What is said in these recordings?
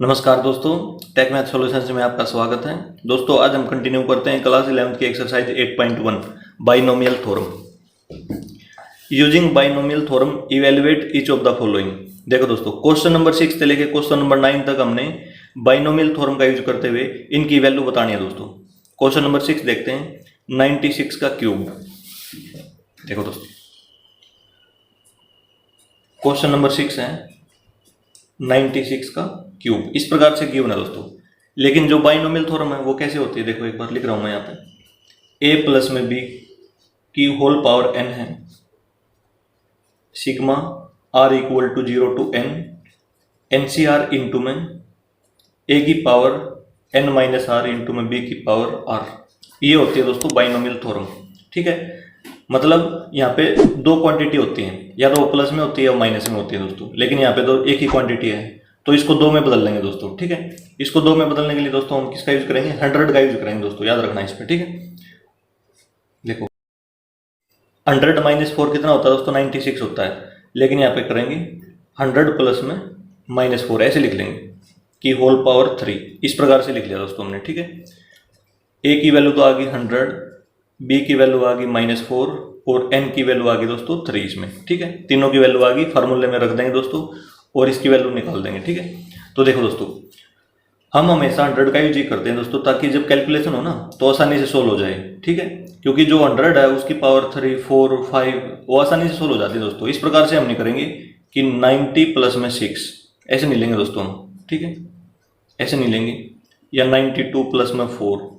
नमस्कार दोस्तों, take math solutions में आपका स्वागत है। दोस्तों आज हम कंटिन्यू करते हैं क्लास 11th की exercise 8.1 binomial theorem. Using binomial theorem evaluate each of the following. देखो दोस्तों, क्वेश्चन नंबर 6 से लेके क्वेश्चन नंबर 9 तक हमने बाइनोमियल थ्योरम का यूज करते हुए इनकी वैल्यू बतानी है। दोस्तों क्वेश्चन नंबर 6 देखते हैं, 96 का क्यूब। देखो दोस्तों, क्वेश्चन नंबर 6 है 96 का क्यूब, इस प्रकार से गिवन है दोस्तों। लेकिन जो बाइनोमियल थ्योरम है वो कैसे होती है, देखो एक बार लिख रहा हूं मैं यहाँ पे। a प्लस में b की होल पावर n है, sigma r equal to 0 to n NCR into में a की power n minus r into में b की पावर r। ये होती है दोस्तों बाइनोमियल थ्योरम। ठीक है, मतलब यहाँ पे दो क्वांटिटी होती हैं, या तो प्लस में होती है या माइनस में होती है दोस्तों। लेकिन यहाँ पे तो एक ही क्वांटिटी है, तो इसको दो में बदल लेंगे दोस्तों। ठीक है, इसको दो में बदलने के लिए दोस्तों हम किसका यूज करेंगे, 100 का यूज करेंगे दोस्तों, याद रखना इस पे। ठीक है, देखो 100 माइनस 4 कितना होता है दोस्तों, 96 होता है। लेकिन यहाँ पे करेंगे 100 प्लस में -4, ऐसे लिख लेंगे कि होल पावर 3। इस प्रकार से लिख लिया दोस्तों हमने। ठीक है, a की वैल्यू तो आ गई 100, b की वैल्यू आ गई -4 और n की वैल्यू आ गई दोस्तों 3 इसमें। ठीक है, तीनों की वैल्यू आ गई, फार्मूले में रख देंगे दोस्तों और इसकी वैल्यू निकाल देंगे। ठीक है, तो देखो दोस्तों, हम हमेशा 100 का यूज ही करते हैं दोस्तों, ताकि जब कैलकुलेशन हो ना तो आसानी से सोल्व हो जाए। ठीक है, क्योंकि जो 100 है उसकी पावर 3, 4, 5 वो आसानी से सोल्व हो जाती है दोस्तों। इस प्रकार से हम नहीं करेंगे कि 90 प्लस में 6, ऐसे नहीं लेंगे दोस्तों हम। ठीक है, ऐसे नहीं लेंगे, या 92 प्लस में 4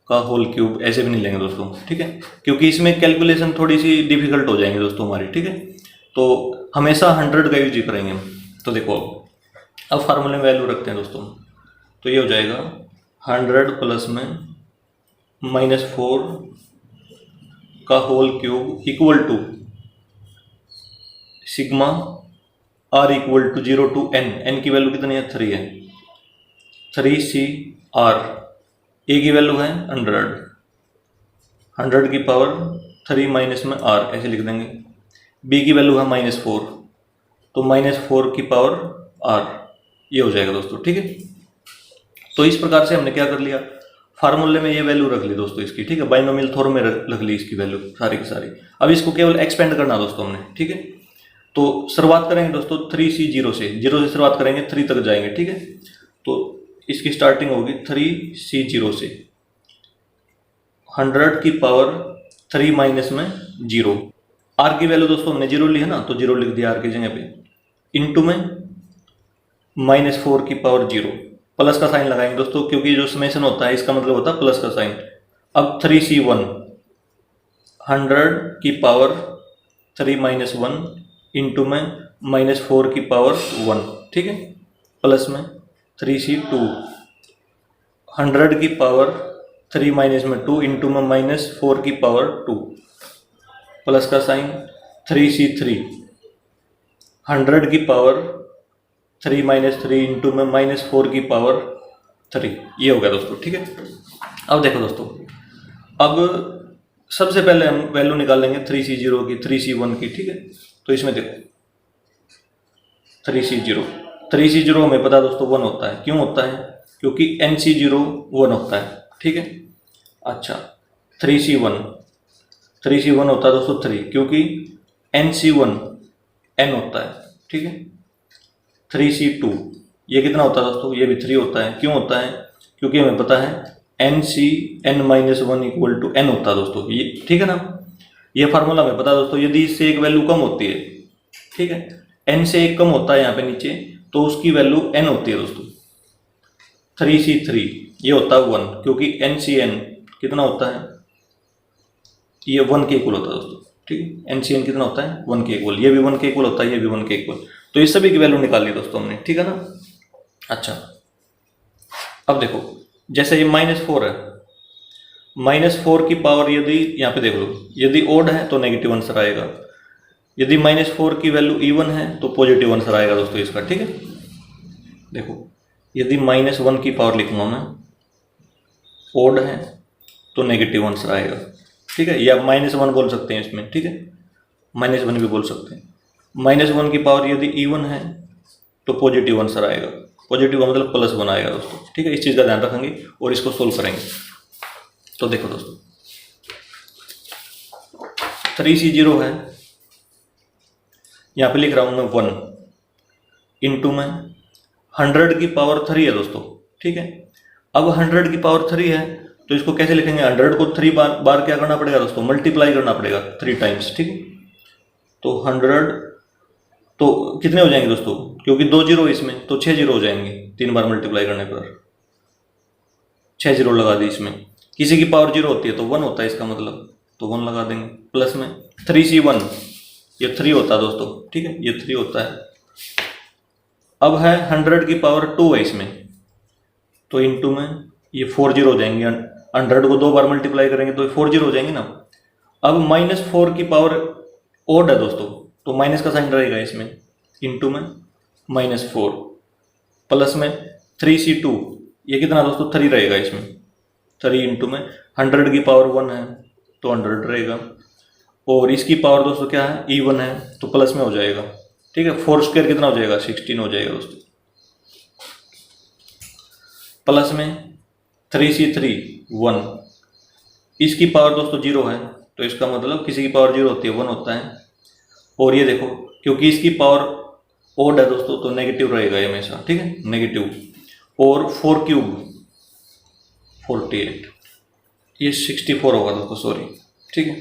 का होल क्यूब, ऐसे भी नहीं लेंगे दोस्तों। ठीक है, क्योंकि इसमें कैलकुलेशन थोड़ी सी डिफिकल्ट हो जाएंगे दोस्तों हमारी। ठीक है, तो हमेशा 100 का यूज ही करेंगे हम। तो देखो अब फार्मूले में वैल्यू रखते हैं दोस्तों, तो ये हो जाएगा 100 प्लस में -4 का whole cube equal to sigma r equal to 0 to n की वैल्यू कितनी है, 3 है, 3CR। a की वैल्यू है 100 की पावर 3 माइनस में r, ऐसे लिख देंगे। b की वैल्यू है -4, तो -4 की पावर r, ये हो जाएगा दोस्तों। ठीक है, तो इस प्रकार से हमने क्या कर लिया, फार्मूले में ये वैल्यू रख ली दोस्तों इसकी। ठीक है, बाइनोमियल थ्योरम में रख ली इसकी वैल्यू सारी की सारी। अब इसको केवल एक्सपेंड करना दोस्तों हमने। ठीक है, तो शुरुआत करेंगे दोस्तों 3C0 से, 0 से शुरुआत करेंगे 3 तक जाएंगे। ठीक है, तो इसकी स्टार्टिंग होगी 3C0 से, 100 की पावर 3 माइनस में 0। r की वैल्यू दोस्तों हमने 0 ली है ना, तो 0 लिख दिया r की जगह पे, इंटू में -4 की पावर 0, प्लस का साइन लगाएंगे दोस्तों, क्योंकि जो समेशन होता है इसका मतलब होता है प्लस का साइन। अब 3C1, 100 की पावर 3 माइनस 1 इंटू में -4 की पावर 1। ठीक है, प्लस में 3C2, 100 की पावर 3 माइनस में 2 इंटू में -4 की पावर 2, प्लस का साइन 3C3, 100 की पावर 3 माइनस 3 इंटू में -4 की पावर 3। ये हो गया दोस्तों। ठीक है, अब देखो दोस्तों, अब सबसे पहले हम वैल्यू निकालेंगे 3C0 की, 3C1 की। ठीक है, तो इसमें देखो 3C0 हमें पता दोस्तों 1 होता है। क्यों होता है, क्योंकि NC0 1 होता है। ठीक है, अच्छा 3C1 होता है दोस्तों 3, क्योंकि NC1 n होता है। ठीक है, 3C2 ये कितना होता है दोस्तों, ये भी 3 होता है। क्यों होता है, क्योंकि हमें पता है NCn-1 इक्वल टू n होता है दोस्तों ये। ठीक है ना, ये फार्मूला हमें पता है दोस्तों। यदि इससे एक वैल्यू कम होती है, ठीक है, n से एक कम होता है यहाँ पे नीचे, तो उसकी वैल्यू n होती है दोस्तों। 3C3 ये होता है 1, क्योंकि NCn कितना होता है, ये 1 के इक्वल होता है दोस्तों। ठीक है, NCn कितना होता है, 1 के इक्वल, ये भी 1 के इक्वल होता है, ये भी 1 के इक्वल। तो इस सभी की वैल्यू निकाल ली दोस्तों हमने। ठीक है ना, अच्छा अब देखो, जैसे ये -4 है, -4 की पावर यदि यहाँ पे देख लो, यदि ओड है तो नेगेटिव आंसर आएगा, यदि -4 की वैल्यू इवन है तो पॉजिटिव आंसर आएगा दोस्तों इसका। ठीक है, देखो यदि -1 की पावर लिखूंगा मैं, ओड है तो नेगेटिव आंसर आएगा। ठीक है, या -1 बोल सकते हैं इसमें। ठीक है, -1 भी बोल सकते हैं। -1 की पावर यदि इवन है तो पॉजिटिव आंसर आएगा। पॉजिटिव का मतलब प्लस बनाएगा दोस्तों, ठीक है। इस चीज़ का ध्यान रखेंगे और इसको सोल्व करेंगे। तो देखो दोस्तों 3C0 है, यहाँ पे लिख रहा हूँ मैं 1 इंटू में 100 की पावर 3 है दोस्तों, ठीक है। अब 100 की पावर 3 है तो इसको कैसे लिखेंगे, 100 को 3 बार क्या करना पड़ेगा दोस्तों, मल्टीप्लाई करना पड़ेगा 3 टाइम्स, ठीक है। तो 100 तो कितने हो जाएंगे दोस्तों, क्योंकि 2 जीरो इसमें तो 6 जीरो हो जाएंगे 3 बार मल्टीप्लाई करने पर, 6 जीरो लगा दी इसमें। किसी की पावर 0 होती है तो 1 होता है इसका मतलब, तो 1 लगा देंगे। प्लस में 3C1 ये 3 होता है दोस्तों, ठीक है, ये 3 होता है। अब है 100 की पावर 2 है इसमें, तो इंटू में ये 4 जीरो हो जाएंगे। 100 को 2 बार मल्टीप्लाई करेंगे तो 4 जीरो हो जाएंगे ना। अब -4 की पावर ओड है दोस्तों, तो माइनस का साइन रहेगा इसमें, इंटू में -4 प्लस में 3C2 ये कितना दोस्तों 3 रहेगा इसमें, 3 इंटू में 100 की पावर 1 है तो 100 रहेगा, और इसकी पावर दोस्तों क्या है E1 है तो प्लस में हो जाएगा, ठीक है। 4 स्क्वायर कितना हो जाएगा 16 हो जाएगा दोस्तों। प्लस में 3C3 1 इसकी पावर दोस्तों 0 है तो इसका मतलब किसी की पावर 0 होती है 1 होता है। और ये देखो क्योंकि इसकी पावर ओड है दोस्तों तो नेगेटिव रहेगा ये हमेशा, ठीक है, नेगेटिव। और 4 क्यूब 48 ये 64 होगा दोस्तों, सॉरी, ठीक है।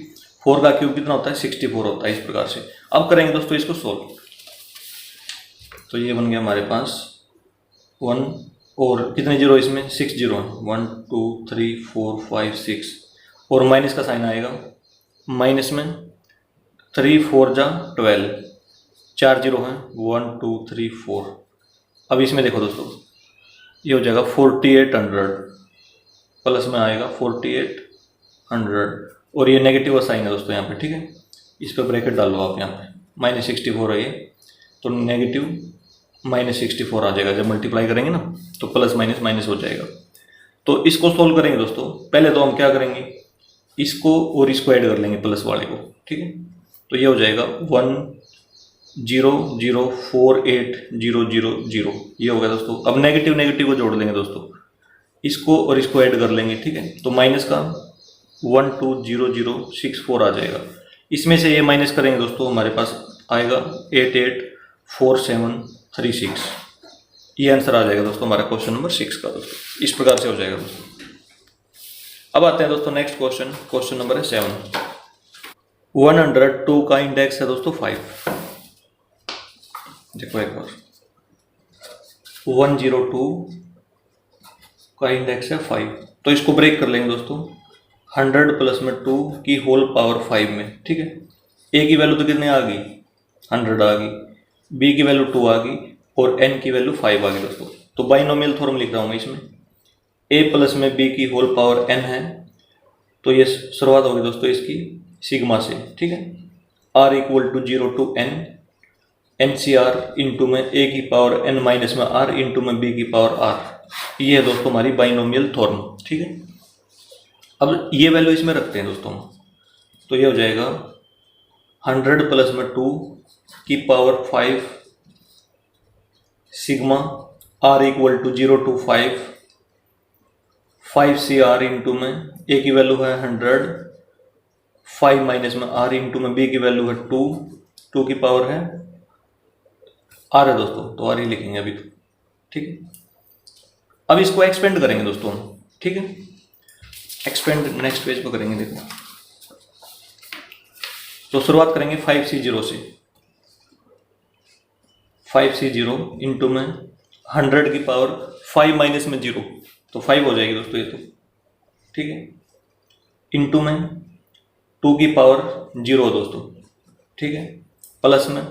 4 का क्यूब कितना होता है 64 होता है, इस प्रकार से। अब करेंगे दोस्तों इसको सोल्व, तो ये बन गया हमारे पास 1 और कितने जीरो इसमें 6 जीरो हैं, 1 2 3 4 5 6 और माइनस का साइन आएगा, माइनस में 3 4 जा 12 4 जीरो हैं 1 2 3 4। अब इसमें देखो दोस्तों ये हो जाएगा 4800 प्लस में आएगा 4800 और ये नेगेटिव का साइन है दोस्तों यहाँ पे, ठीक है। इस पर ब्रैकेट डाल लो आप, यहाँ पे -64 है ये तो नेगेटिव -64 आ जाएगा। जब मल्टीप्लाई करेंगे ना तो प्लस माइनस माइनस हो जाएगा। तो इसको सोल्व करेंगे दोस्तों, पहले तो हम क्या करेंगे इसको और इसको ऐड कर लेंगे प्लस वाले को, ठीक है। तो ये हो जाएगा 1 0 0 4 8 0 0 0 ये हो गया दोस्तों। अब नेगेटिव नेगेटिव को जोड़ लेंगे दोस्तों, इसको और इसको ऐड कर लेंगे, ठीक है। तो माइनस का 1 2 0 0 6 4 आ जाएगा। इसमें से ये माइनस करेंगे दोस्तों हमारे पास आएगा 8 8 4 7 3 6। ये आंसर आ जाएगा दोस्तों हमारा क्वेश्चन नंबर 6 का दोस्तों, इस प्रकार से हो जाएगा दोस्तों। अब आते हैं दोस्तों नेक्स्ट क्वेश्चन, क्वेश्चन नंबर है 7। 102 का इंडेक्स है दोस्तों 5। देखो एक बार 102 का इंडेक्स है 5, तो इसको ब्रेक कर लेंगे दोस्तों 100 प्लस में 2 की होल पावर 5 में, ठीक है। ए की वैल्यू तो कितने आ गई 100 आ गई, बी की वैल्यू 2 आ गई और एन की वैल्यू 5 आ गई दोस्तों। तो बाइनोमियल थ्योरम लिख रहा हूँ मैं इसमें, ए प्लस में बी की होल पावर एन है तो ये शुरुआत होगी दोस्तों इसकी सिग्मा से, ठीक है। r equal to 0 to n n C r into में ए की पावर एन माइनस में r इंटू में बी की पावर r। ये है दोस्तों हमारी बाइनोमियल थ्योरम, ठीक है। अब ये वैल्यू इसमें रखते हैं दोस्तों, तो ये हो जाएगा 100 प्लस में 2 की power 5 sigma r equal to 0 to 5 C r into में ए की वैल्यू है 100 5 माइनस में r इंटू में बी की वैल्यू है 2 की पावर है r है दोस्तों, तो r ही लिखेंगे अभी तो, ठीक है। अब इसको एक्सपेंड करेंगे दोस्तों हम, ठीक है। एक्सपेंड नेक्स्ट पेज पर करेंगे। देखो तो शुरुआत करेंगे 5C0 से, 5C0 इंटू में 100 की पावर 5 माइनस में 0 तो 5 हो जाएगी दोस्तों ये तो, ठीक है। इंटू में 2 की पावर 0 दोस्तों, ठीक है। प्लस में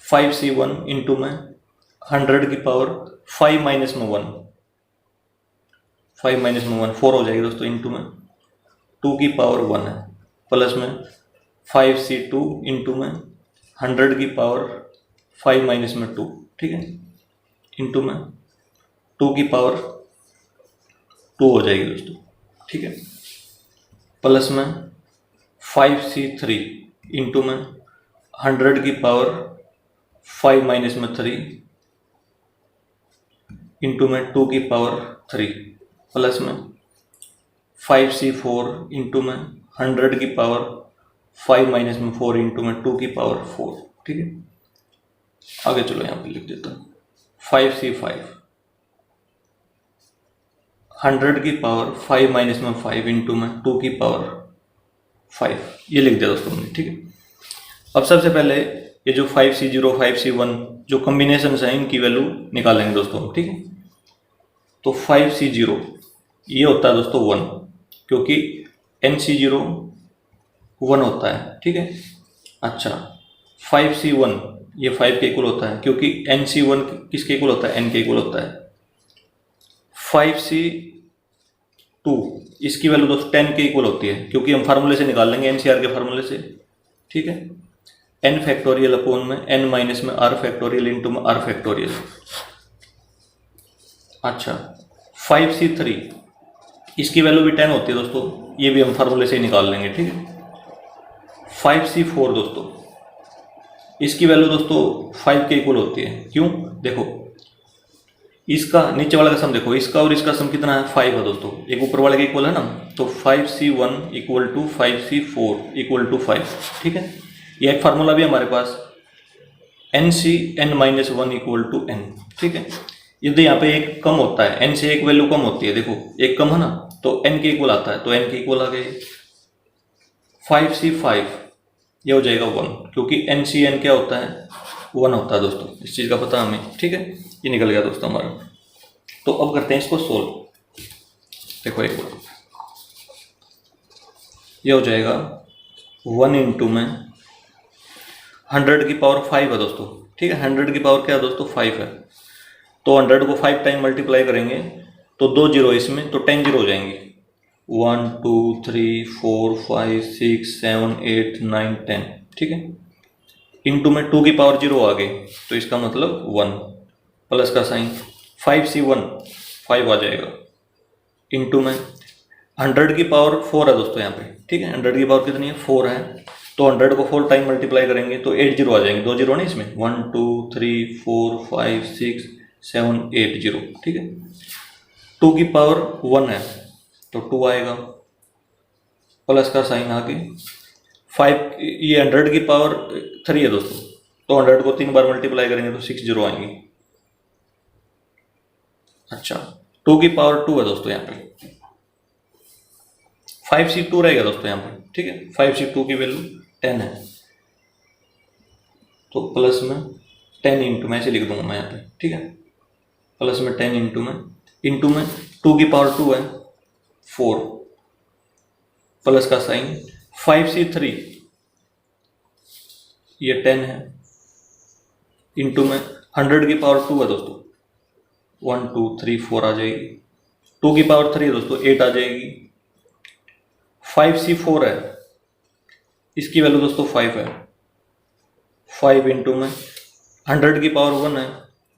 5C1 इंटू में 100 की पावर 5 माइनस में 1 5 माइनस में 1 4 हो जाएगी दोस्तों, इंटू में 2 की पावर 1 है, प्लस में 5C2 इंटू में 100 की पावर 5 माइनस में 2, ठीक है, इंटू में 2 की पावर 2 हो जाएगी दोस्तों, ठीक है। प्लस में 5C3 इंटू में 100 की पावर 5 माइनस में 3 इंटू में 2 की पावर 3 प्लस में 5c4 इंटू में 100 की पावर 5 माइनस में 4 इंटू में 2 की पावर 4। ठीक है, आगे चलो यहाँ पे लिख देता हूँ 5c5 100 की पावर 5 माइनस में 5 इंटू में 2 की पावर 5, ये लिख दिया दोस्तों हमने। ठीक है, अब सबसे पहले ये जो 5c0 5c1 जो कॉम्बिनेशन है इनकी वैल्यू निकालेंगे दोस्तों हम। ठीक है, तो 5c0 ये होता है दोस्तों 1, क्योंकि nc0 1 होता है। ठीक है, अच्छा 5c1 ये 5 के इक्वल होता है, क्योंकि nc1 किसके इक्वल होता है, n के इक्वल होता है। 5c2 इसकी वैल्यू दोस्तों 10 के इक्वल होती है, क्योंकि हम फार्मूले से निकाल लेंगे एनसीआर के फार्मूले से। ठीक है, n फैक्टोरियल अपॉन में n माइनस में r फैक्टोरियल इंटू में r फैक्टोरियल। अच्छा 5c3 इसकी वैल्यू भी 10 होती है दोस्तों, ये भी हम फार्मूले से ही निकाल लेंगे। ठीक है, 5c4 दोस्तों इसकी वैल्यू दोस्तों 5 के इक्वल होती है। क्यों, देखो इसका नीचे वाला का सम देखो, इसका और इसका सम कितना है 5 है दोस्तों, एक ऊपर वाले के इक्वल है ना, तो 5c1 equal to 5c4 equal to 5। ठीक है, ये एक फार्मूला भी हमारे पास nc(n-1) इक्वल टू n। ठीक है, यदि यहाँ पे एक कम होता है, n से एक वैल्यू कम होती है, देखो एक कम है ना, तो n के इक्वल आता है, तो n के इक्वल आ गए 5c5 ये हो जाएगा 1, क्योंकि ncn क्या होता है 1 होता है दोस्तों, इस चीज़ का पता हमें। ठीक है, ये निकल गया दोस्तों हमारा। तो अब करते हैं इसको सोल्व। देखो एक बार ये हो जाएगा 1 इंटू में 100 की पावर 5 है दोस्तों। ठीक है, 100 की पावर क्या है दोस्तों 5 है, तो 100 को 5 टाइम मल्टीप्लाई करेंगे तो 2 जीरो इसमें, तो 10 जीरो हो जाएंगे। 1 2 3 4 5 6 7 8 9 10। ठीक है, इंटू में 2 की पावर 0 आ गई, तो इसका मतलब 1 प्लस का साइन 5c1 5 आ जाएगा, इंटू में 100 की पावर 4 है दोस्तों यहाँ पे। ठीक है, 100 की पावर कितनी है 4 है, तो 100 को 4 टाइम मल्टीप्लाई करेंगे तो 8 जीरो आ जाएंगे, 2 जीरो नहीं इसमें, 1 2 3 4 5 6 7 8 जीरो। ठीक है, 2 की पावर 1 है तो 2 आएगा, प्लस का साइन आगे 5, ये 100 की पावर 3 है दोस्तों, तो 100 को 3 बार मल्टीप्लाई करेंगे तो 6 जीरो आएंगे। अच्छा 2 की पावर 2 है दोस्तों यहाँ पे, 5c2 रहेगा दोस्तों यहाँ पे। ठीक है, 5c2 की वैल्यू 10 है, तो प्लस में 10 इंटू में ऐसे लिख दूंगा मैं यहाँ पे। ठीक है, प्लस में 10 इंटू में 2 की पावर 2 है 4, प्लस का साइन 5c3 ये 10 है, इंटू में 100 की पावर 2 है दोस्तों, 1 2 3 4 आ जाएगी, 2 की पावर 3 है दोस्तों 8 आ जाएगी। 5c4 है, इसकी वैल्यू दोस्तों 5 है, 5 इंटू में 100 की पावर 1 है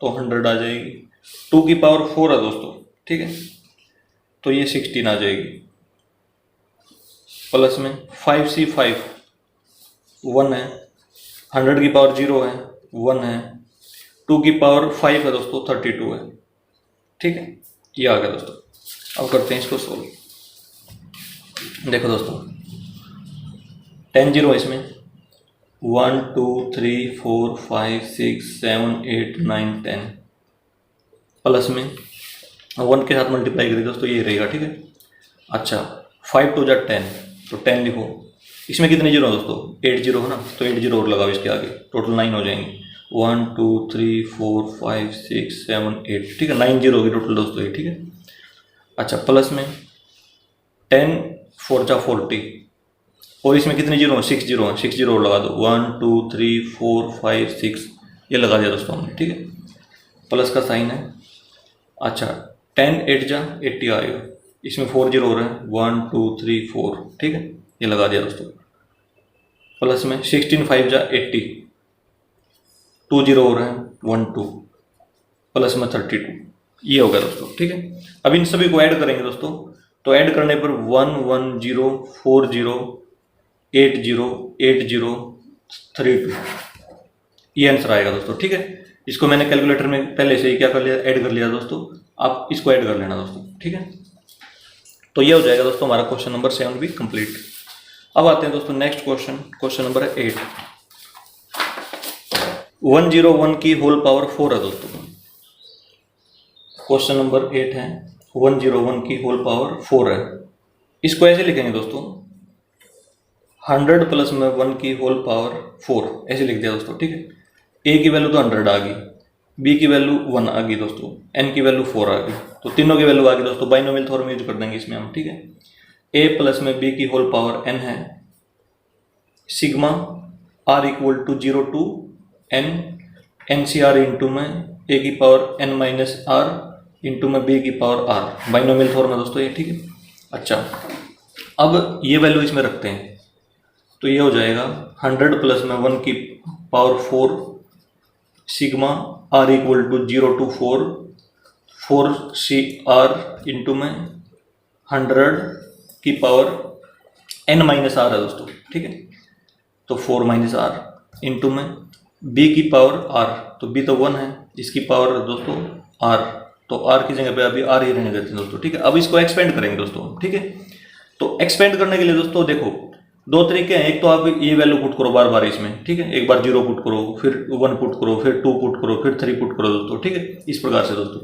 तो 100 आ जाएगी, 2 की पावर 4 है दोस्तों। ठीक है, तो ये 16 आ जाएगी, प्लस में 5c5 1 है, 100 की पावर 0 है 1 है, 2 की पावर 5 है दोस्तों 32 है। ठीक है, ये आ गया दोस्तों। अब करते हैं इसको सोल्व। देखो दोस्तों 10 जीरो इसमें, 1 2 3 4 5 6 7 8 9 10, प्लस में 1 के साथ मल्टीप्लाई करिए दोस्तों, ये रहेगा। ठीक है, अच्छा 5 2 जा 10, तो 10 लिखो, इसमें कितने जीरो है दोस्तों 8 जीरो है ना, तो 8 जीरो और लगाओ इसके आगे, टोटल 9 हो जाएंगे। 1 2 3 4 5 6 7 8, ठीक है 9 जीरो होगी टोटल दोस्तों ये। ठीक है, अच्छा प्लस में 10 4 जा 40, और इसमें कितने जीरो हैं 6 जीरो हैं, 6 जीरो और लगा दो, 1 2 3 4 5 6 ये लगा दिया दोस्तों हमने। ठीक है, प्लस का साइन है। अच्छा 10 8 जा 80 आएगा, इसमें 4 जीरो हो रहे हैं, 1 2 3 4, ठीक है ये लगा दिया दोस्तों। प्लस में 16 5 जा 80, 2 जीरो हो रहे हैं 1 2, प्लस में 32, ये हो गया दोस्तों। ठीक है, अब इन सभी को ऐड करेंगे दोस्तों, तो ऐड करने पर 1 1 0 4 0 8 0 8 0 3 2, ये आंसर आएगा दोस्तों। ठीक है, इसको मैंने कैलकुलेटर में पहले से ही क्या कर लिया, ऐड कर लिया दोस्तों। आप इसको ऐड कर लेना दोस्तों, ठीक है। तो ये हो जाएगा दोस्तों हमारा क्वेश्चन नंबर 7 भी कंप्लीट। अब आते हैं दोस्तों नेक्स्ट क्वेश्चन, क्वेश्चन नंबर 8। 101 की होल पावर 4 है दोस्तों। क्वेश्चन नंबर 8 है, 101 की होल पावर 4 है। इसको ऐसे लिखेंगे दोस्तों, 100 प्लस में 1 की होल पावर 4, ऐसे लिख दिया दोस्तों, ठीक है। ए की वैल्यू तो 100 आ गई, बी की वैल्यू 1 आ गई दोस्तों, एन की वैल्यू 4 आ गई, तो तीनों की वैल्यू आ गई दोस्तों। बाइनोमियल थ्योरम यूज कर देंगे इसमें हम, ठीक है। ए प्लस में बी की होल पावर n है, sigma r equal to 0 to n NCR into में ए की power n minus r into में बी की पावर r, बाइनोमियल थ्योरम है दोस्तों ये, ठीक है। अच्छा, अब ये वैल्यू इसमें रखते हैं, तो ये हो जाएगा 100 प्लस में 1 की power 4 sigma r equal to 0 to 4 CR into में 100 की पावर n माइनस r है दोस्तों, ठीक है। तो 4 माइनस r इंटू में b की पावर r, तो b तो 1 है, इसकी पावर दोस्तों r, तो r की जगह पे अभी r ही रहने देते हैं दोस्तों, ठीक है। अब इसको एक्सपेंड करेंगे दोस्तों, ठीक है। तो एक्सपेंड करने के लिए दोस्तों देखो दो तरीके हैं। एक तो आप ये वैल्यू पुट करो बार बार इसमें, ठीक है। एक बार 0 पुट करो, फिर 1 पुट करो, फिर 2 पुट करो, फिर 3 पुट करो दोस्तों, ठीक है। इस प्रकार से दोस्तों,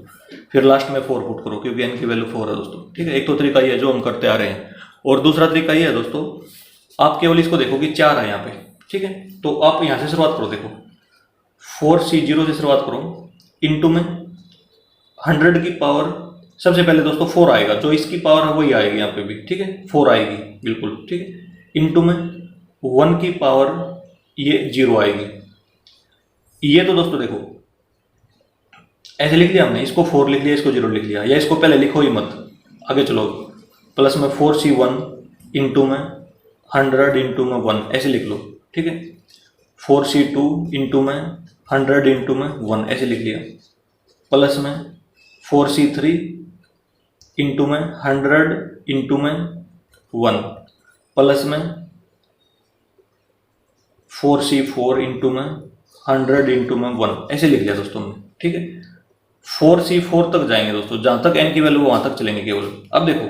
फिर लास्ट में 4 पुट करो, क्योंकि n की वैल्यू 4 है दोस्तों, ठीक है। एक तो तरीका ये है जो हम करते आ रहे हैं, और दूसरा तरीका ये है दोस्तों, आप केवल इसको देखो कि 4 है यहाँ पे, ठीक है। तो आप यहाँ से शुरुआत करो, देखो 4C0 से शुरुआत करो, इंटू में 100 की पावर, सबसे पहले दोस्तों 4 आएगा, जो इसकी पावर है वही आएगी यहाँ पे भी, ठीक है, 4 आएगी बिल्कुल, ठीक है। इंटू में 1 की पावर ये 0 आएगी। ये तो दोस्तों देखो ऐसे लिख दिया हमने, इसको 4 लिख लिया, इसको 0 लिख लिया, या इसको पहले लिखो ही मत, आगे चलो। प्लस में 4C1 इंटू में 100 इंटू में 1, ऐसे लिख लो, ठीक है। 4C2 इंटू में 100 इंटू में 1, ऐसे लिख लिया। प्लस में 4C3 इंटू में 100 इंटू में 1, प्लस में 4C4 इंटू में 100 इंटू में 1, ऐसे लिख लिया दोस्तों हमने, ठीक है। 4C4 तक जाएंगे दोस्तों, जहां तक n की वैल्यू वहां तक चलेंगे केवल। अब देखो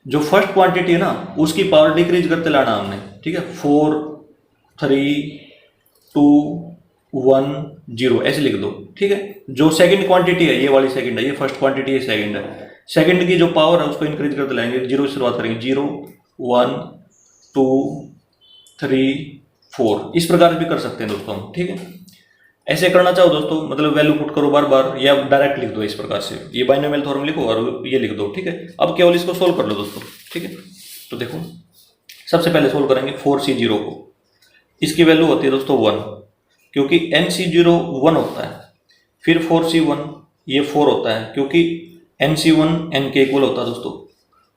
जो फर्स्ट क्वांटिटी है ना, उसकी पावर डिक्रीज करते लाना हमने, ठीक है। 4 3 2 1 0, ऐसे लिख दो, ठीक है। जो सेकंड क्वांटिटी है, ये वाली सेकंड है, ये फर्स्ट क्वांटिटी है, सेकंड है। सेकंड की जो पावर है उसको इंक्रीज करते लाएंगे, 0 से शुरुआत करेंगे, 0 1 2 3 4, इस प्रकार भी कर सकते हैं दोस्तों हम, ठीक है। ऐसे करना चाहो दोस्तों, मतलब वैल्यू पुट करो बार बार, या डायरेक्ट लिख दो इस प्रकार से, ये बाइनोमियल थ्योरम लिखो और ये लिख दो, ठीक है। अब केवल इसको सोल्व कर लो दोस्तों, ठीक है। तो देखो सबसे पहले सोल्व करेंगे 4C0 को, इसकी वैल्यू होती है दोस्तों 1, क्योंकि NC0 1 होता है, फिर 4C1 ये 4 होता है, क्योंकि NC1 n के इक्वल होता है दोस्तों।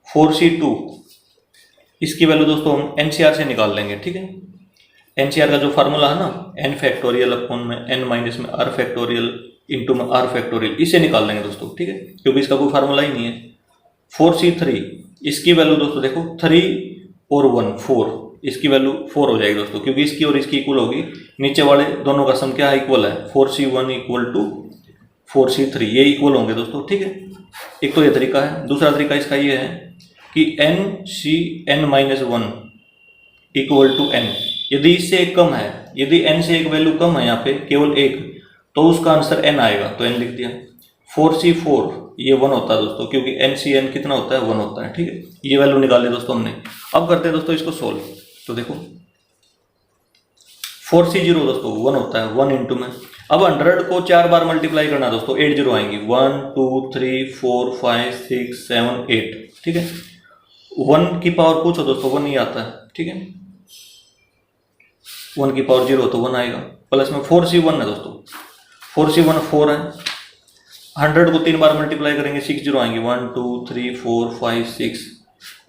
4C2 इसकी वैल्यू दोस्तों हम NCR से निकाल लेंगे, ठीक है। NCR का जो फार्मूला है ना, n फैक्टोरियल अपॉन में n माइनस में r फैक्टोरियल इंटू में r फैक्टोरियल, इसे निकाल लेंगे दोस्तों, ठीक है, क्योंकि इसका कोई फार्मूला ही नहीं है। 4C3 इसकी वैल्यू दोस्तों देखो 3 और 1 4, इसकी वैल्यू 4 हो जाएगी दोस्तों, क्योंकि इसकी और इसकी इक्वल होगी, नीचे वाले दोनों का सम क्या है, इक्वल है। 4C1 इक्वल टू 4C3, ये इक्वल होंगे दोस्तों, ठीक है। एक तो ये तरीका है। दूसरा तरीका इसका ये है कि NCn minus 1 equal to n, यदि इससे एक कम है, यदि n से एक वैल्यू कम है यहाँ पे केवल एक, तो उसका आंसर n आएगा, तो n लिख दिया। 4C4 ये 1 होता है दोस्तों, क्योंकि NCn कितना होता है, 1 होता है, ठीक है। ये वैल्यू निकाल ली दोस्तों हमने। अब करते हैं दोस्तों इसको सोल्व। तो देखो 4C0 दोस्तों 1 होता है, 1 इंटू में, अब 100 को 4 बार मल्टीप्लाई करना दोस्तों, 8 0 आएंगी, 1 2 3 4 5 6 7 8, ठीक है। 1 की पावर पूछो दोस्तों, 1 ही आता है, ठीक है। 1 की पावर 0 तो 1 आएगा, प्लस में 4C1 है दोस्तों, 4C1 4 है, 100 को 3 बार मल्टीप्लाई करेंगे, 6 0 आएंगे, 1 2 3 4 5 6,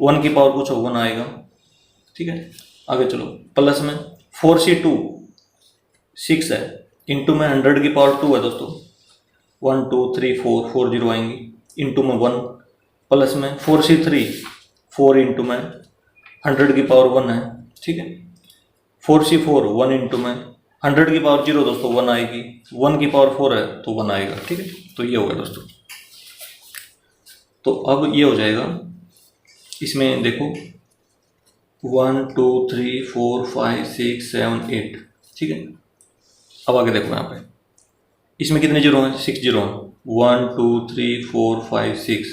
1 की पावर पूछो 1 आएगा, ठीक है। आगे चलो, प्लस में 4C2 6 है, इंटू में 100 की पावर 2 है दोस्तों, 1 2 3 4 4 0 आएंगी, इंटू में 1, प्लस में 4C3 4 इंटू में 100 की पावर 1 है, ठीक है। 4C4 1 इंटू में 100 की पावर 0 दोस्तों 1 आएगी, 1 की पावर 4 है तो 1 आएगा, ठीक है। तो ये हो गया दोस्तों। तो अब ये हो जाएगा, इसमें देखो 1 2 3 4 5 6 7 8, ठीक है। अब आगे देखो यहाँ पे इसमें कितने जीरो हैं, 6 जीरो हैं। 1 2 3 4 5 6,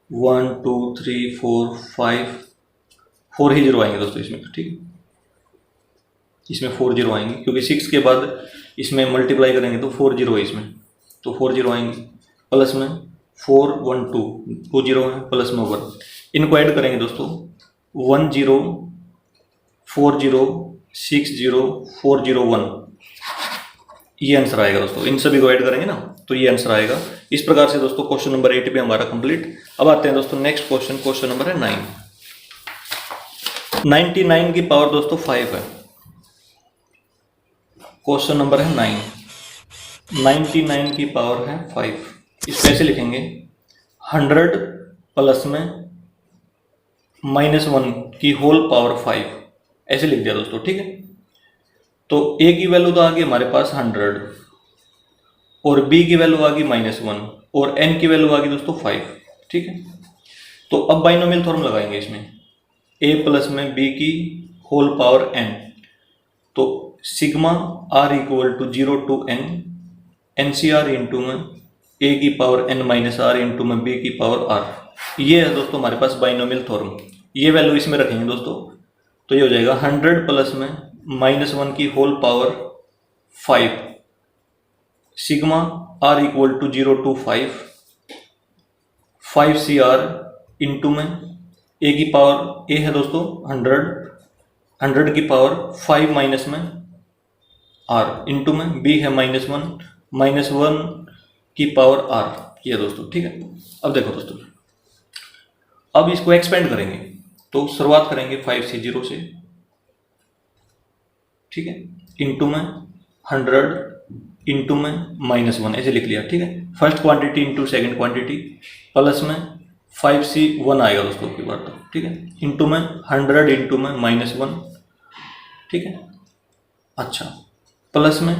1 2 3 4 5, 4 ही जीरो आएंगे दोस्तों इसमें, ठीक है। इसमें 4 जीरो आएंगे क्योंकि 6 के बाद इसमें मल्टीप्लाई करेंगे तो 4 जीरो है इसमें, तो 4 जीरो आएंगे। प्लस में 4 1 2, 2 जीरो है, प्लस में 1, इनको ऐड करेंगे दोस्तों 1 0 4 0 6 0 4 0 1, ये आंसर आएगा दोस्तों। इन सभी को ऐड करेंगे ना तो ये आंसर आएगा। इस प्रकार से दोस्तों क्वेश्चन नंबर 8 भी हमारा कंप्लीट। अब आते हैं दोस्तों नेक्स्ट क्वेश्चन, क्वेश्चन नंबर है 9। 99 की पावर दोस्तों 5 है। क्वेश्चन नंबर है 9, 99 की पावर है 5। इस कैसे लिखेंगे, 100 प्लस में -1 की होल पावर 5, ऐसे लिख दिया दोस्तों, ठीक है। तो a की वैल्यू तो आ गई हमारे पास 100 और b की वैल्यू आ गई -1 और n की वैल्यू आ गई दोस्तों 5, ठीक है। तो अब बाइनोमियल थ्योरम लगाएंगे इसमें, a प्लस में b की होल पावर n, तो sigma r equal to 0 to n NCR into में a की power n minus r into में b की पावर r, ये है दोस्तों हमारे पास बाइनोमियल थ्योरम। ये वैल्यू इसमें रखेंगे दोस्तों, तो ये हो जाएगा 100 प्लस में -1 की whole power 5 sigma r equal to 0 to 5 CR into में a की पावर a है दोस्तों 100 की पावर 5 माइनस में r इंटू में b है -1 की पावर r, ये दोस्तों, ठीक है। अब देखो दोस्तों, अब इसको एक्सपेंड करेंगे तो शुरुआत करेंगे 5 से 0 से, ठीक है, इंटू में 100 इंटू में -1, ऐसे लिख लिया, ठीक है। First quantity into second quantity, plus में 5C1 आएगा दोस्तों की बार तो, ठीक है, इंटू में 100 इंटू में -1, ठीक है। अच्छा, प्लस में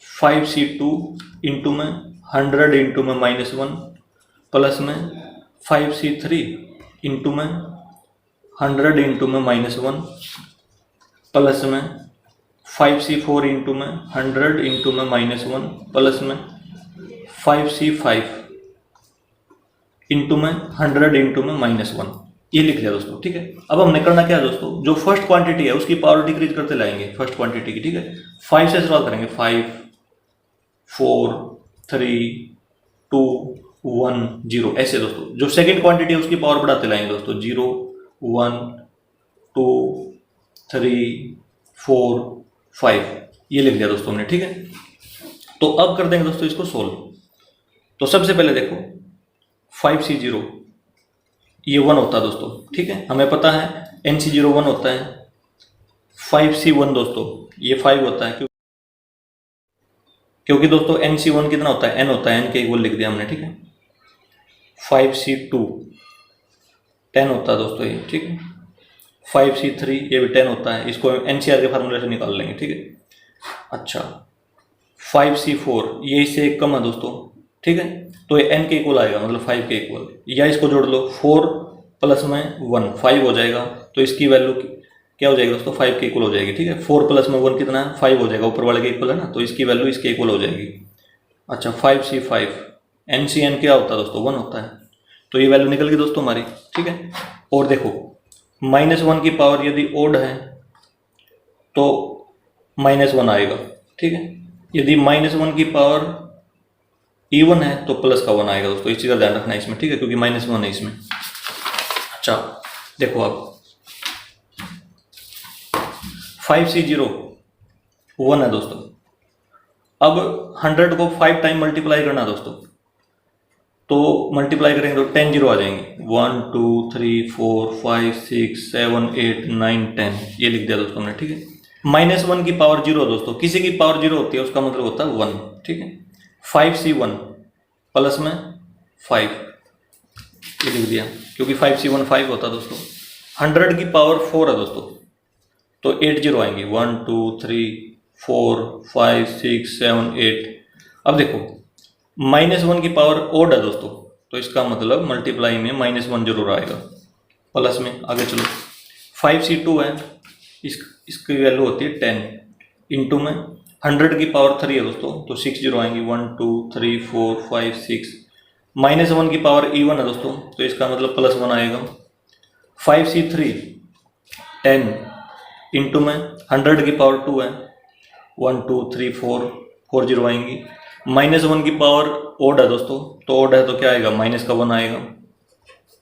5C2 इंटू में 100 इंटू में -1, प्लस में 5C3 इंटू में 100 इंटू में -1, प्लस में 5C4 इंटू में 100 इंटू में -1, प्लस में 5C5 इंटू में 100 इंटू में -1, ये लिख दिया दोस्तों, ठीक है। अब हमने करना क्या है दोस्तों, जो फर्स्ट क्वांटिटी है उसकी पावर डिक्रीज करते लाएंगे फर्स्ट क्वांटिटी की, ठीक है। 5 से शुरुआत करेंगे, 5 4 3 2 1 0, ऐसे दोस्तों। जो सेकंड क्वांटिटी है उसकी पावर बढ़ाते लाएंगे दोस्तों, 0 1 2 3 4 5, ये लिख दिया दोस्तों हमने, ठीक है। तो अब कर देंगे दोस्तों इसको सोल्व। तो सबसे पहले देखो 5C0 ये 1 होता है दोस्तों, ठीक है, हमें पता है NC0 1 होता है। 5C1 दोस्तों ये 5 होता है, क्योंकि दोस्तों NC1 कितना होता है, n होता है, n के इक्वल लिख दिया हमने, ठीक है। 5C2 10 होता है दोस्तों ये, ठीक है। 5C3 ये भी 10 होता है, इसको NCR के फार्मूले से निकाल लेंगे, ठीक है। अच्छा, 5C4 ये इससे एक कम है दोस्तों, ठीक है, तो ये n के इक्वल आएगा, मतलब 5 के इक्वल, या इसको जोड़ लो, 4 प्लस में 1 5 हो जाएगा, तो इसकी वैल्यू क्या हो जाएगी दोस्तों, 5 के इक्वल हो जाएगी, ठीक है। 4 प्लस में 1 कितना है, 5 हो जाएगा, ऊपर वाले के इक्वल है ना, तो इसकी वैल्यू इसके इक्वल हो जाएगी। अच्छा, 5C5 NCN क्या होता है दोस्तों, 1 होता है, तो ये वैल्यू निकल गई दोस्तों हमारी, ठीक है। और देखो -1 की पावर यदि ओड है तो -1 आएगा, ठीक है। यदि -1 की पावर इवन है तो प्लस का 1 आएगा दोस्तों, इस चीज़ का ध्यान रखना है इसमें, ठीक है, क्योंकि -1 है इसमें। अच्छा देखो आप 5C0 1 है दोस्तों। अब 100 को 5 टाइम मल्टीप्लाई करना दोस्तों, तो मल्टीप्लाई करेंगे तो 10 जीरो आ जाएंगे, 1 2 3 4 5 6 7 8 9 10, ये लिख दिया दोस्तों हमने, ठीक है। -1 की पावर 0 दोस्तों, किसी की पावर 0 होती है उसका मतलब होता है 1, ठीक है। 5C1 प्लस में 5, ये लिख दिया, क्योंकि 5C1 5 होता है दोस्तों। 100 की पावर 4 है दोस्तों, तो 8 जीरो आएंगे, 1 2 3 4 5 6 7 8। अब देखो -1 की पावर ओड है दोस्तों, तो इसका मतलब मल्टीप्लाई में -1 जरूर आएगा। प्लस में आगे चलो 5C2 है, इसकी वैल्यू होती है 10 इंटू में 100 की पावर 3 है दोस्तों, तो 6 जीरो आएंगी 1 2 3 4 5 6। -1 की पावर E1 है दोस्तों, तो इसका मतलब +1 आएगा। 5C3 10 इंटू में 100 की पावर 2 है 1 2 3 4 जीरो आएंगी। -1 की पावर ओड है दोस्तों, तो ओड है तो क्या आएगा माइनस का 1 आएगा,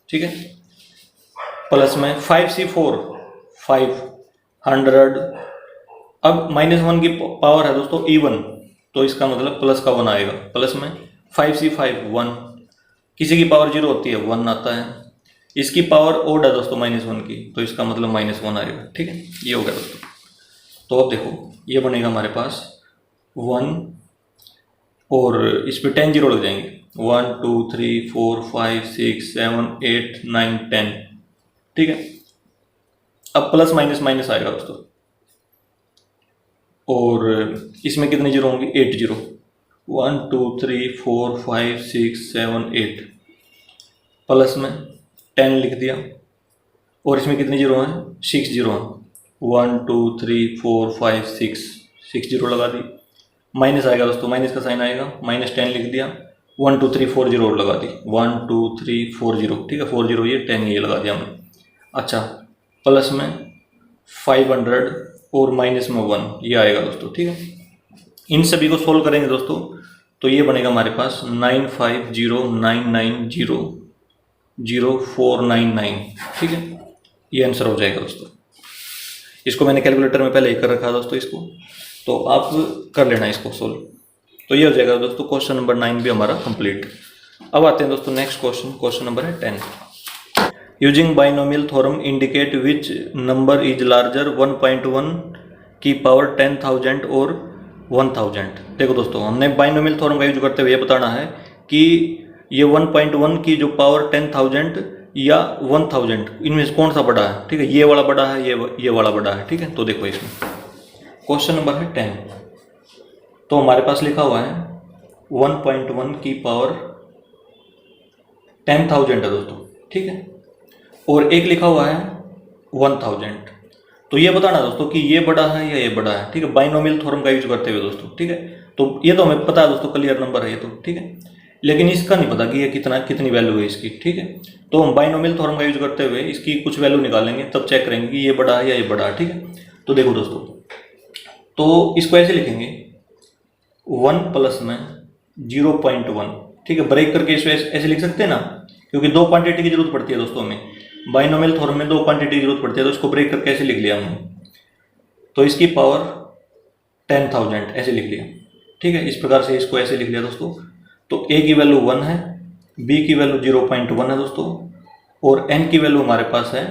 ठीक है। प्लस में 5C4 500। अब -1 की पावर है दोस्तों E1, तो इसका मतलब प्लस का 1 आएगा। प्लस में 5C5 1, किसी की पावर 0 होती है 1 आता है, इसकी पावर ओड है दोस्तों -1 की, तो इसका मतलब -1 आएगा, ठीक है। ये हो गया दोस्तों। तो अब देखो ये बनेगा हमारे पास 1 और इस पे 10 जीरो लग जाएंगे 1 2 3 4 5 6 7 8 9 10, ठीक है। अब प्लस माइनस माइनस आएगा दोस्तों, और इसमें कितने जीरो होंगे 8 जीरो 1 2 3 4 5 6 7 8। प्लस में 10 लिख दिया, और इसमें कितने जीरो हैं 6 जीरो हैं 1 2 3 4 5 6 जीरो लगा दी। माइनस आएगा दोस्तों, माइनस का साइन आएगा, -10 लिख दिया 1 2 3 4 जीरो लगा दी 1 2 3 4 जीरो, ठीक है। 4 जीरो ये 10 ये लगा दिया हमने। अच्छा प्लस में 500 और माइनस में 1 ये आएगा दोस्तों, ठीक है। इन सभी को सोल्व करेंगे दोस्तों, तो ये बनेगा हमारे पास 95099000499, ठीक है। ये आंसर हो जाएगा दोस्तों। इसको मैंने कैलकुलेटर में पहले ही कर रखा है दोस्तों इसको, तो आप कर लेना इसको सोल्व। तो ये हो जाएगा दोस्तों क्वेश्चन नंबर 9 भी हमारा कंप्लीट। अब आते हैं दोस्तों नेक्स्ट क्वेश्चन नंबर है 10। Using binomial theorem indicate which number is larger 1.1 की पावर 10,000 और 1000। देखो दोस्तों हमने बाइनोमियल थ्योरम का यूज करते हुए ये बताना है कि ये 1.1 की जो पावर 10,000 या 1000 इनमें से कौन सा बड़ा है, ठीक है। ये वाला बड़ा है, ये वाला बड़ा है, ठीक है। तो देखो इसमें क्वेश्चन नंबर है 10, तो हमारे पास लिखा हुआ है 1.1 की पावर 10,000 है दोस्तों, ठीक है, और एक लिखा हुआ है 1000। तो ये बताना दोस्तों कि ये बड़ा है या ये बड़ा है, ठीक है, बाइनोमियल थ्योरम का यूज करते हुए दोस्तों, ठीक है। तो ये तो हमें पता है दोस्तों क्लियर नंबर है ये तो, ठीक है, लेकिन इसका नहीं पता कि ये कितनी वैल्यू है इसकी, ठीक है। तो हम बाइनोमियल थ्योरम का यूज करते हुए इसकी कुछ वैल्यू निकालेंगे, तब चेक करेंगे कि ये बड़ा है या ये बड़ा है, ठीक है। तो देखो दोस्तों, तो इसको ऐसे लिखेंगे 1 प्लस में 0.1, ठीक है। ब्रेक करके इसको ऐसे लिख सकते हैं ना, क्योंकि दो क्वांटिटी की जरूरत पड़ती है दोस्तों हमें, बाइनोमियल थ्योरम में दो क्वांटिटी की जरूरत पड़ती है, तो इसको ब्रेक करके ऐसे लिख लिया हमने। तो इसकी पावर 10,000 ऐसे लिख लिया, ठीक है। इस प्रकार से इसको ऐसे लिख लिया दोस्तों। तो ए की वैल्यू 1 है, बी की वैल्यू 0.1 है दोस्तों, और एन की वैल्यू हमारे पास है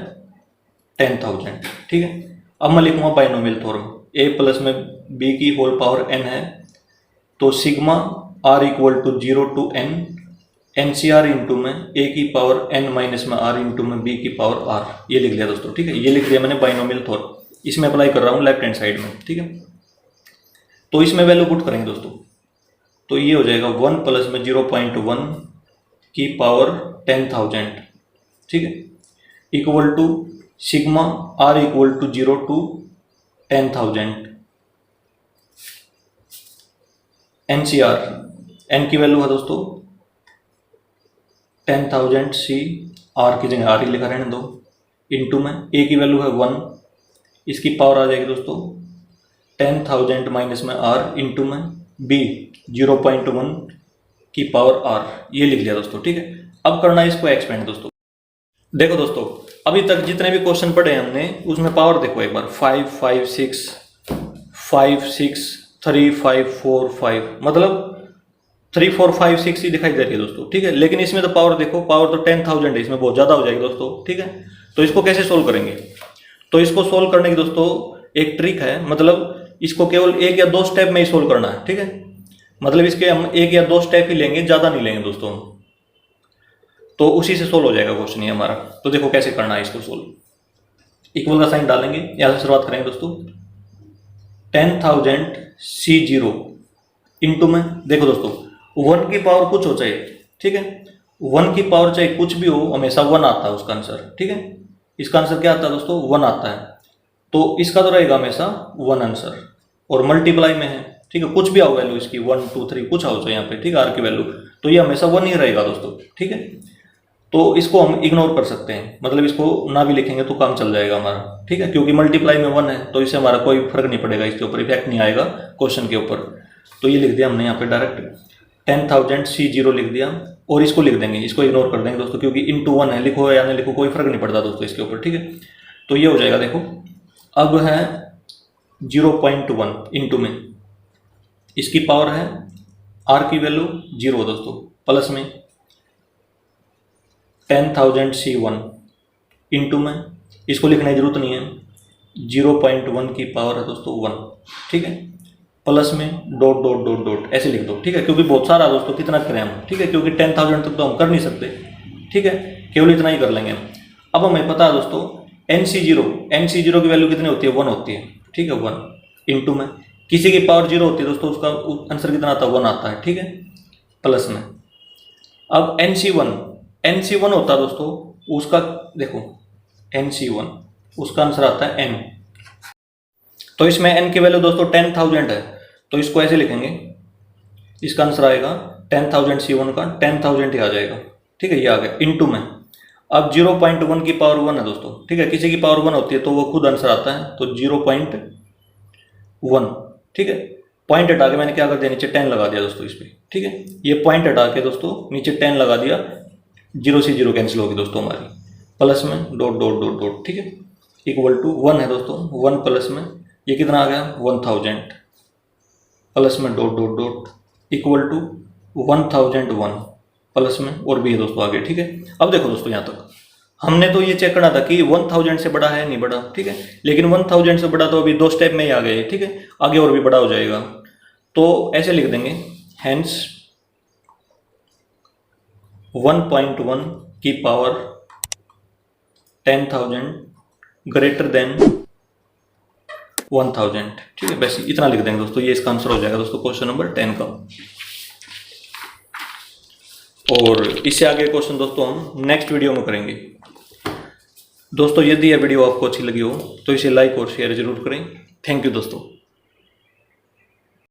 10,000, ठीक है। अब मैं लिखूंगा बाइनोमियल थ्योरम, ए प्लस में बी की होल पावर एन है, तो sigma r equal to 0 to n NCR into में ए की पावर n माइनस में r इंटू में b की पावर r, ये लिख लिया दोस्तों, ठीक है। ये लिख दिया मैंने बाइनोमियल थ्योरम, इसमें अप्लाई कर रहा हूँ लेफ्ट हैंड साइड में, ठीक है। तो इसमें वैल्यू पुट करेंगे दोस्तों, तो ये हो जाएगा 1 प्लस में 0.1 की पावर 10,000, ठीक है, equal to sigma r equal to 0 to 10,000 NCR, n की वैल्यू है दोस्तों 10,000 सी, आर की जगह आर ही लिखा रहने दो, इंटू में ए की वैल्यू है 1, इसकी पावर आ जाएगी दोस्तों 10,000 माइनस में आर इंटू में बी 0.1 की पावर आर, ये लिख लिया दोस्तों, ठीक है। अब करना है इसको एक्सपेंड दोस्तों। देखो दोस्तों अभी तक जितने भी क्वेश्चन पढ़े हमने उसमें पावर देखो एक बार 5 5 6 5 6 3 5 4 5, मतलब 3 4 5 6 ही दिखाई दे रही है दोस्तों, ठीक है। लेकिन इसमें तो पावर देखो, पावर तो 10,000 है, इसमें बहुत ज़्यादा हो जाएगी दोस्तों, ठीक है। तो इसको कैसे सोल्व करेंगे, तो इसको सोल्व करने की दोस्तों एक ट्रिक है, मतलब इसको केवल 1 या 2 स्टेप में ही सोल्व करना है, ठीक है। मतलब इसके हम 1 या 2 स्टेप ही लेंगे, ज़्यादा नहीं लेंगे दोस्तों, तो उसी से सोल्व हो जाएगा क्वेश्चन ये हमारा। तो देखो कैसे करना है इसको सोल्व, इक्वल का साइन डालेंगे, यहाँ से शुरुआत करेंगे दोस्तों 10,000 C0 इंटू में, देखो दोस्तों 1 की पावर कुछ हो चाहे, ठीक है, 1 की पावर चाहे कुछ भी हो, हमेशा 1 आता है उसका आंसर, ठीक है। इसका आंसर क्या आता है दोस्तों, 1 आता है, तो इसका तो रहेगा हमेशा 1 आंसर। और मल्टीप्लाई में है, ठीक है, कुछ भी आओ वैल्यू इसकी 1 2 3 कुछ आओ यहाँ पे, ठीक है, आर की वैल्यू, तो ये हमेशा 1 ही रहेगा दोस्तों, ठीक है। तो इसको हम इग्नोर कर सकते हैं, मतलब इसको ना भी लिखेंगे तो काम चल जाएगा हमारा, ठीक है, क्योंकि मल्टीप्लाई में 1 है, तो इससे हमारा कोई फर्क नहीं पड़ेगा, इसके ऊपर इफेक्ट नहीं आएगा क्वेश्चन के ऊपर। तो ये लिख दिया हमने यहाँ पे डायरेक्ट 10,000 C0 लिख दिया, और इसको लिख देंगे, इसको इग्नोर कर देंगे दोस्तों, क्योंकि इंटू 1 है, लिखो या नहीं लिखो कोई फर्क नहीं पड़ता दोस्तों इसके ऊपर, ठीक है। तो ये हो जाएगा, देखो अब है 0.1 इंटू में, इसकी पावर है आर की वैल्यू 0 दोस्तों, प्लस में 10,000 C1 इंटू में, इसको लिखने की जरूरत नहीं है, 0.1 की पावर है दोस्तों 1, ठीक है, प्लस में डॉट डॉट डॉट डॉट ऐसे लिख दो, ठीक है, क्योंकि बहुत सारा दोस्तों कितना करें हम, ठीक है, क्योंकि 10,000 तक तो हम कर नहीं सकते, ठीक है, केवल इतना ही कर लेंगे हम। अब हमें पता है दोस्तों NC0 की वैल्यू कितनी होती है, 1 होती है, ठीक है, 1 इंटू में, किसी की पावर 0 होती है दोस्तों, उसका आंसर कितना आता है, 1 आता है, ठीक है, प्लस में। अब NC1 होता है दोस्तों, उसका देखो NC1 उसका आंसर आता है n, तो इसमें n की वैल्यू दोस्तों 10,000 है, तो इसको ऐसे लिखेंगे, इसका आंसर आएगा 10,000 C1 का 10,000 ही आ जाएगा, ठीक है, ये आ गया इंटू में। अब 0.1 की पावर 1 है दोस्तों, ठीक है, किसी की पावर 1 होती है तो वो खुद आंसर आता है, तो 0.1, ठीक है, पॉइंट हटा के मैंने क्या कर दिया, नीचे 10 लगा दिया दोस्तों इस पर, ठीक है, ये पॉइंट हटा के दोस्तों नीचे 10 लगा दिया, 0 से 0 कैंसिल होगी दोस्तों हमारी, प्लस में डॉट डॉट डॉट डॉट, ठीक है, इक्वल टू 1 है दोस्तों, 1 प्लस में ये कितना आ गया 1,000, प्लस में dot dot dot equal to 1,001 plus में, और भी है दोस्तों आगे, ठीक है। अब देखो दोस्तों यहाँ तक हमने तो ये चेक करना था कि 1,000 से बड़ा है नहीं बड़ा, ठीक है, लेकिन 1,000 से बड़ा तो अभी 2 स्टेप में ही आ गए, ठीक है, आगे और भी बड़ा हो जाएगा, तो ऐसे लिख देंगे, हेंस 1.1 की पावर 10,000 ग्रेटर देन 1,000, ठीक है, बस इतना लिख देंगे दोस्तों, ये इसका आंसर हो जाएगा दोस्तों क्वेश्चन नंबर 10 का। और इससे आगे क्वेश्चन दोस्तों हम नेक्स्ट वीडियो में करेंगे। दोस्तों यदि यह वीडियो आपको अच्छी लगी हो तो इसे लाइक और शेयर जरूर करें। थैंक यू दोस्तों।